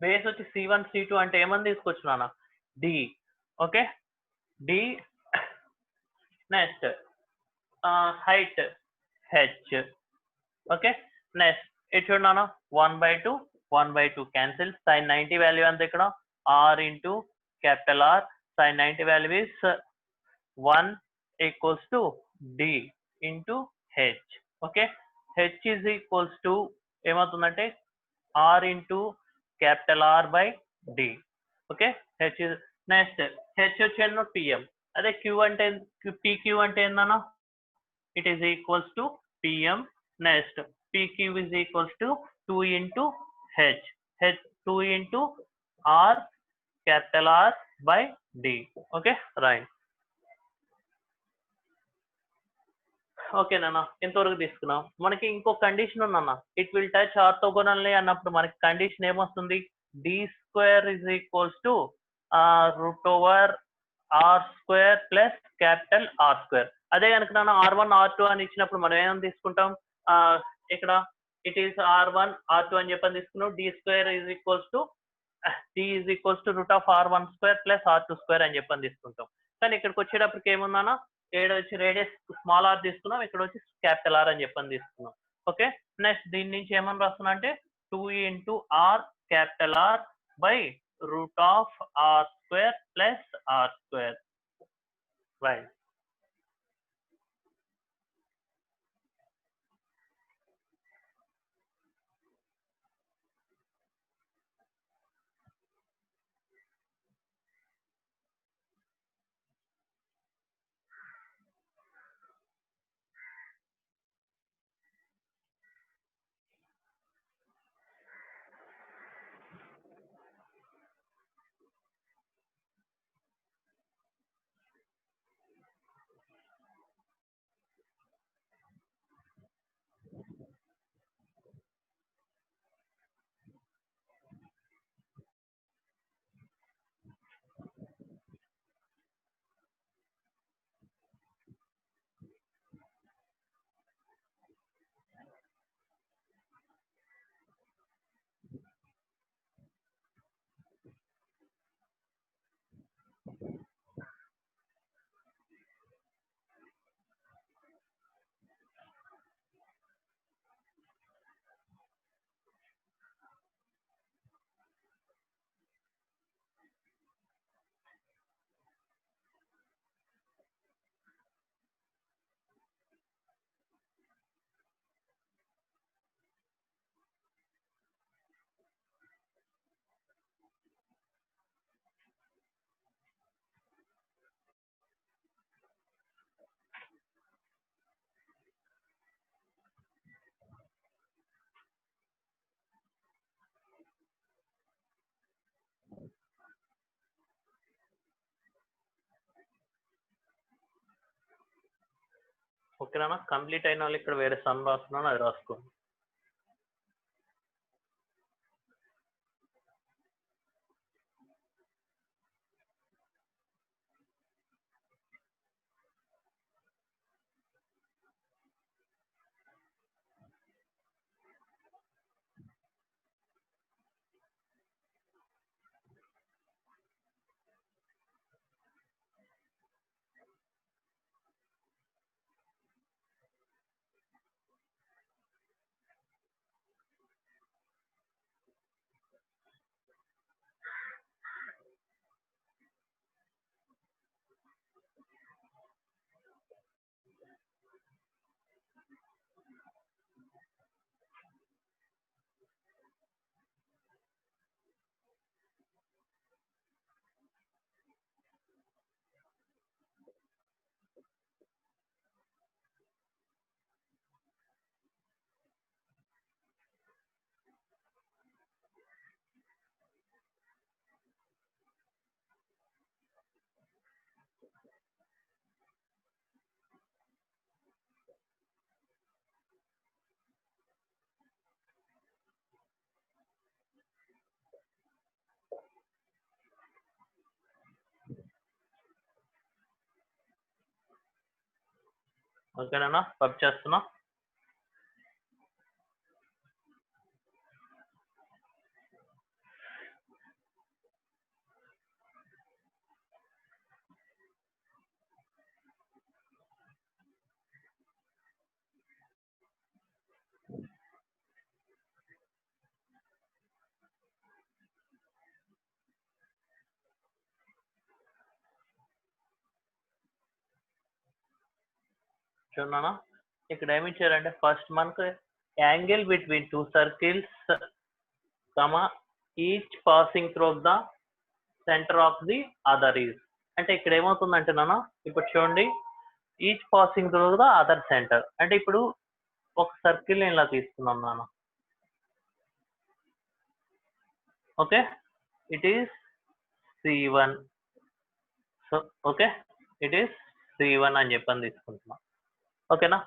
base వచ్చి C1 C2 అంటే ఏమని తీసుకొచ్చున్నా, D. Okay, D. Next height H. Okay, next ఇటు చూడన్నా, 1/2 1/2 క్యాన్సిల్. సైన్ 90 వాల్యూ అంత ఇక్కడ r into capital R, sine 90 value is 1 equals to d into h. Okay, h is equals to ఏమవుతుందంటే r into capital R by d. Okay, h. Next h వచ్చేను పిఎం, అదే క్యూ అంటే పిక్యూ అంటే ఏందన్నా, it is equals to PM. Next PQ is equals to 2 into h, h 2 into r capital R by d. Okay, right. Okay నాన్న, ఇంతవరకు తీసుకున్నాం. మనకి ఇంకో కండిషన్ ఉందన్న, ఇట్ విల్ టచ్ ఆర్తోగోనల్లీ అన్నప్పుడు మనకి కండిషన్ ఏమొస్తుంది, d square is equals to root over r square plus capital R square. అదే కనుక నాన్న R1 R2 అని ఇచ్చినప్పుడు మనం ఏమని తీసుకుంటాం, ఇక్కడ ఇట్ ఈస్ R1 R2 అని చెప్పని తీసుకున్నాం, d square is equals to d is equals to root of R1 square plus R2 square అని చెప్పని తీసుకుంటాం. కానీ ఇక్కడికి వచ్చేటప్పటికి ఏముందన్నా, ఏడు వచ్చి రేడియస్ స్మాల్ ఆర్ తీసుకున్నాం, ఇక్కడ వచ్చి క్యాపిటల్ ఆర్ అని చెప్పని తీసుకున్నాం. ఓకే, నెక్స్ట్ దీని నుంచి ఏమని రాస్తున్నా అంటే 2 into r capital R by root of r square plus r square. Right. ఓకేనా? కంప్లీట్ అయిన వాళ్ళు ఇక్కడ వేరే సమ్ రాస్తున్నాను, అది రాసుకోండి. ఓకేనా? పబ్ చేస్తున్నా. చూడనా, ఇక్కడ ఏమి ఇచ్చారంటే ఫస్ట్ మనకు angle between two circles comma each passing through the centre of the other is. అంటే ఇక్కడ ఏమవుతుందంటే నాన్న, ఇప్పుడు చూడండి, each passing through the other centre అంటే ఇప్పుడు ఒక సర్కిల్ ఇలా తీసుకున్నాం నాన్న. Okay, it is C1. So okay, it is C1 అని చెప్పని తీసుకుంటున్నాం. ఓకేనా?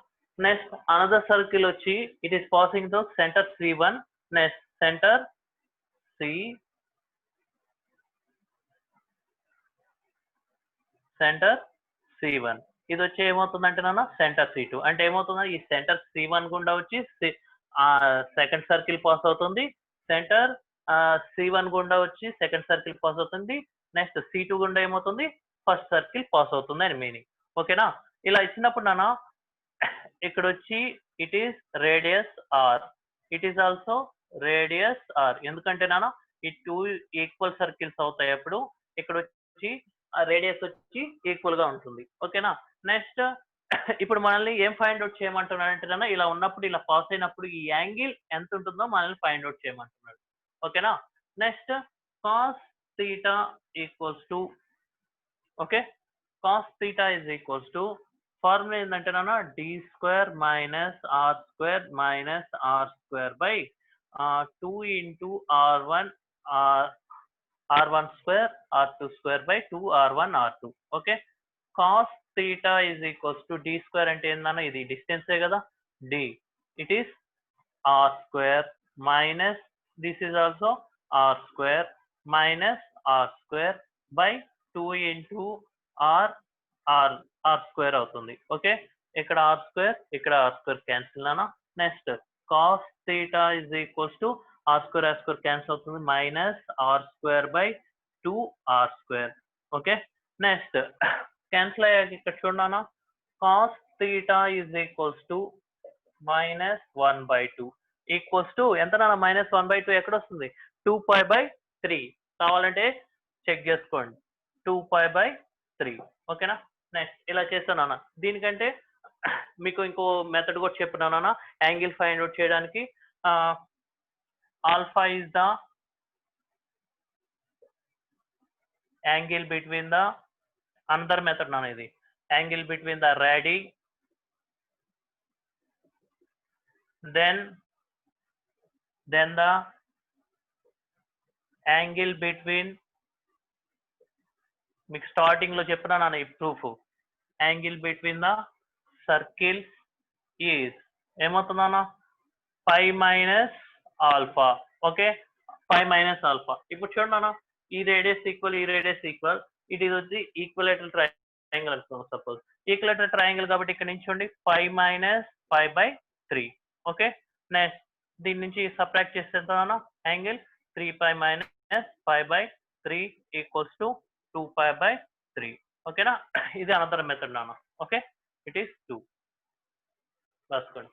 నెక్స్ట్ అనదర్ సర్కిల్ వచ్చి it is passing to centre C1. Next centre C1. ఇది వచ్చి ఏమవుతుందంటే నాన్న సెంటర్ C2. అంటే ఏమవుతుంది, ఈ సెంటర్ C1 గుండా వచ్చి సెకండ్ సర్కిల్ పాస్ అవుతుంది, సెంటర్ C1 గుండా వచ్చి సెకండ్ సర్కిల్ పాస్ అవుతుంది, నెక్స్ట్ C2 గుండా ఏమవుతుంది, ఫస్ట్ సర్కిల్ పాస్ అవుతుంది అని మీనింగ్. ఓకేనా? ఇలా ఇచ్చినప్పుడు నాన్న ఇక్కడ వచ్చి it is radius r, it is also radius r. ఎందుకంటే నాన్న ఈ టూ ఈక్వల్ సర్కిల్స్ అవుతాయి అప్పుడు ఇక్కడ వచ్చి ఆ రేడియస్ వచ్చి ఈక్వల్ గా ఉంటుంది. ఓకేనా? నెక్స్ట్ ఇప్పుడు మనల్ని ఏం ఫైండ్ అవుట్ చేయమంటున్నాడు అంటే ఇలా ఉన్నప్పుడు, ఇలా పాస్ అయినప్పుడు ఈ యాంగిల్ ఎంత ఉంటుందో మనల్ని ఫైండ్ అవుట్ చేయమంటున్నాడు. ఓకేనా? Next cos theta equals to, okay, cos theta is equals to formula ఏంటంటే నాన్న d² minus r² by 2 into r1 r1 square r2² by 2 r1 r2. Okay, cos theta is equals to d² అంటే ఏందన్నా, ఇది డిస్టెన్సే కదా, d, it is r² minus this is also r² minus r² by 2 into r² అవుతుంది. ఓకే, ఇక్కడ r², ఇక్కడ r² క్యాన్సిల్ అన్న. Next cos theta is equals to r² cancel అవుతుంది, minus r² by 2r². Okay, next cancel అయ్యాక ఇక్కడ చూడన్నా, cos theta is equals to minus 1/2 equals to ఎంత నాన్న, మైనస్ 1/2 ఎక్కడ వస్తుంది, 2π/3. కావాలంటే చెక్ చేసుకోండి, 2π/3. ఓకేనా? నెక్స్ట్ ఇలా చేస్తాను. దీనికంటే మీకు ఇంకో మెథడ్ కూడా చెప్తున్నాను, యాంగిల్ ఫైండ్ అవుట్ చేయడానికి. Alpha is the angle between the, another method నాన్న ఇది, angle between the radii, then the angle between, మీకు స్టార్టింగ్ లో చెప్పినా నాన్న ఈ proof, angle between the circles is ఏమవుతుందన్నా 5 minus alpha. Okay, 5 minus alpha. ఇప్పుడు చూడండి అన్న, ఈ రేడియస్ ఈక్వల్ ఈ రేడియస్ ఈక్వల్, ఇట్ ఈస్ వచ్చి ఈక్వలేటరల్ ట్రయాంగిల్ అనుకుందాం సపోజ్. ఈక్వలేటరల్ ట్రయాంగిల్ కాబట్టి ఇక్కడ నుంచి చూడండి 5 మైనస్ 5/3. ఓకే, నెక్స్ట్ దీని నుంచి సబ్ట్రాక్ట్ చేస్తే ఎంత అన్న, యాంగిల్ 3π మైనస్ 5/3 ఈక్వల్స్ టు 2π/3. ఓకేనా, ఇది అనదర్ మెథడ్ నాన్న. Okay, it is 2. రాసుకోండి.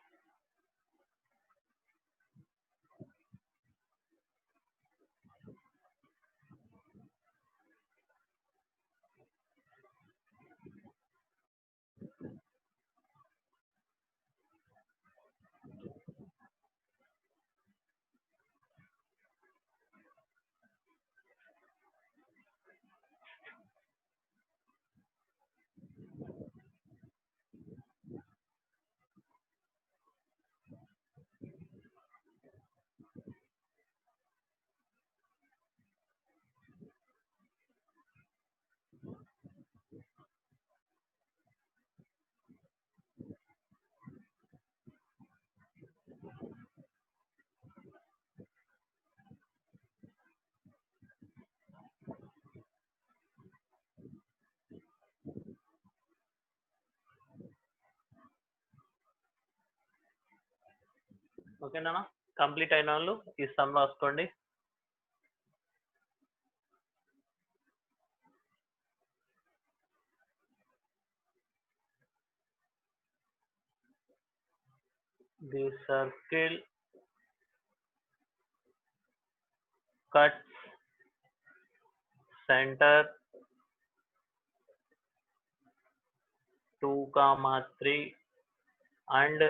ఓకేనా, కంప్లీట్ అయిన వాళ్ళు ఈ సమ్ రాసుకోండి. The circle cuts center 2,3 and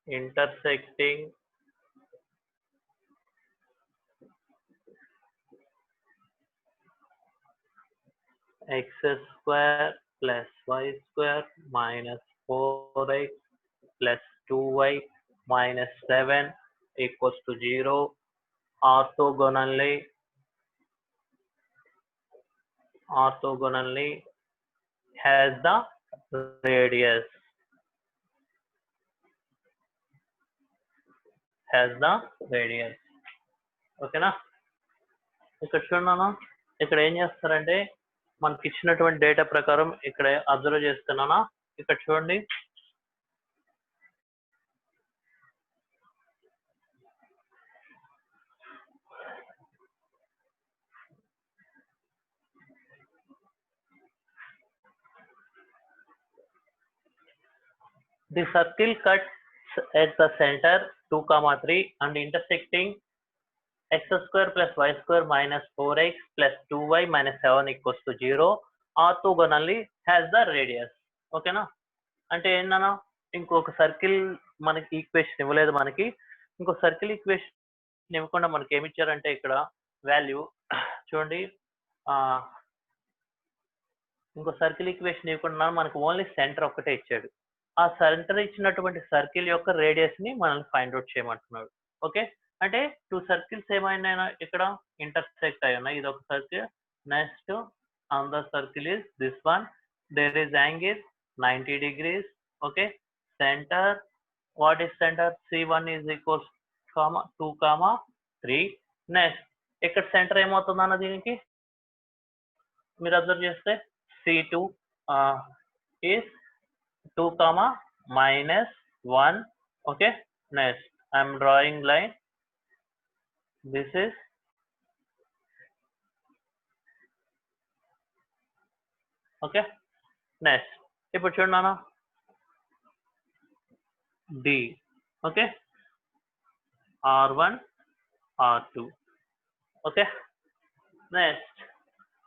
intersecting x square plus y square minus 4x plus 2y minus 7 equals to 0. Orthogonally has the radius. ఓకేనా, ఇక్కడ చూడన్నా, ఇక్కడ ఏం చేస్తారంటే మనకి ఇచ్చినటువంటి డేటా ప్రకారం ఇక్కడ అబ్జర్వ్ చేస్తున్నానా, ఇక్కడ చూడండి the circle cuts at the center 2,3 and intersecting x square plus y square minus 4x plus 2y minus 7 equals to 0. Orthogonally has the radius. ఓకేనా, అంటే ఏంటన్నా, ఇంకొక సర్కిల్ మనకి ఈక్వేషన్ ఇవ్వలేదు, మనకి ఇంకో సర్కిల్ ఈక్వేషన్ ఇవ్వకుండా మనకి ఏమి ఇచ్చారంటే ఇక్కడ వాల్యూ చూడండి, ఇంకో సర్కిల్ ఈక్వేషన్ ఇవ్వకుండా మనకు ఓన్లీ సెంటర్ ఒక్కటే ఇచ్చాడు. ఆ సెంటర్ ఇచ్చినటువంటి సర్కిల్ యొక్క రేడియస్ ని మనల్ని ఫైండ్ అవుట్ చేయమంటున్నాడు. ఓకే, అంటే 2 సర్కిల్స్ ఏమైనా ఇక్కడ ఇంటర్సెక్ట్ అయి ఉన్నాయి. ఇది ఒక circle, next another circle is this one. There is angle 90 degrees. Okay, center, what is center? C1 is equals 2, 3. Next ఇక్కడ సెంటర్ ఏమవుతుందన్న, దీనికి మీరు అబ్జర్వ్ చేస్తే C2 is 2, minus 1. Okay, next I am drawing line. This is okay. Next ఇప్పుడు చూడన్నా D. Okay, R1 R2. Okay, next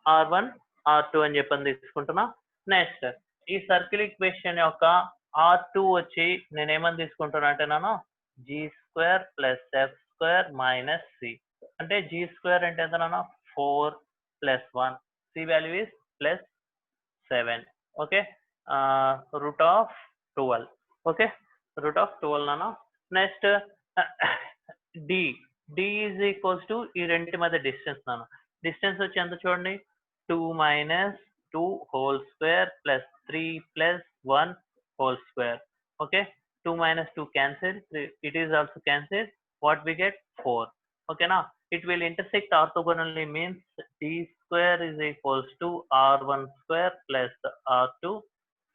R1 R2 అని చెప్పని తీసుకుంటున్నా. నెక్స్ట్ ఈ సర్కిల్ ఈక్వేషన్ యొక్క R2 వచ్చి నేను ఏమని తీసుకుంటున్నా అంటే నాన్న G² plus F² minus C. అంటే G² అంటే ఎంత నాన్న 4 plus 1, C value is plus 7. Okay, root of 12. Okay, root of 12 నాన్న. Next D is equals to ఈ రెండింటి మధ్య డిస్టెన్స్ నాన్న. డిస్టెన్స్ వచ్చి ఎంత చూడండి, 2 minus 2 whole square plus 3 plus 1 whole square. Okay, 2 minus 2 cancelled, it is also cancelled. What we get? 4. Okay, now it will intersect orthogonally, means d square is equals to r1 square plus r2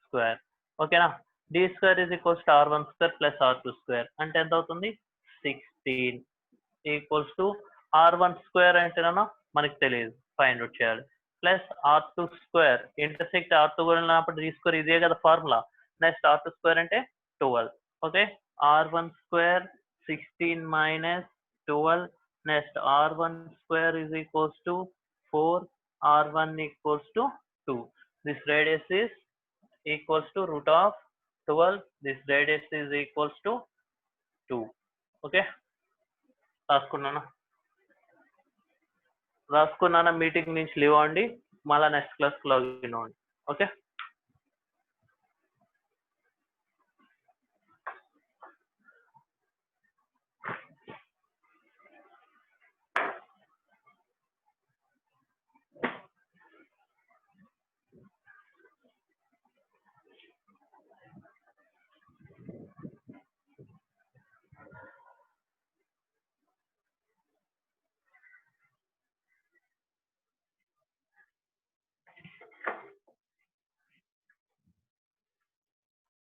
square. Okay, now d square is equals to r1 square plus r2 square అంటే ఎంత అవుతుంది? 16 ఈక్వల్స్ టు r1 స్క్వేర్ అంటేనా మనకి తెలియదు, ఫైండ్ అవుట్ చేయాలి. Plus r2 square intersect r2 ఉన్నప్పుడు d స్క్వేర్ ఇదే కదా ఫార్ములా. నెక్స్ట్ r2 స్క్వేర్ అంటే 12. Okay, r1 square 16 minus 12. Next r1 square is equals to 4, r1 equals to 2. This radius is equals to root of 12. This radius is equals to 2. Okay, రాసుకున్నానా మీటింగ్ నుంచి లీవ్ అవ్వండి, మళ్ళీ నెక్స్ట్ క్లాస్కి లాగిన్ అవ్వండి. ఓకే.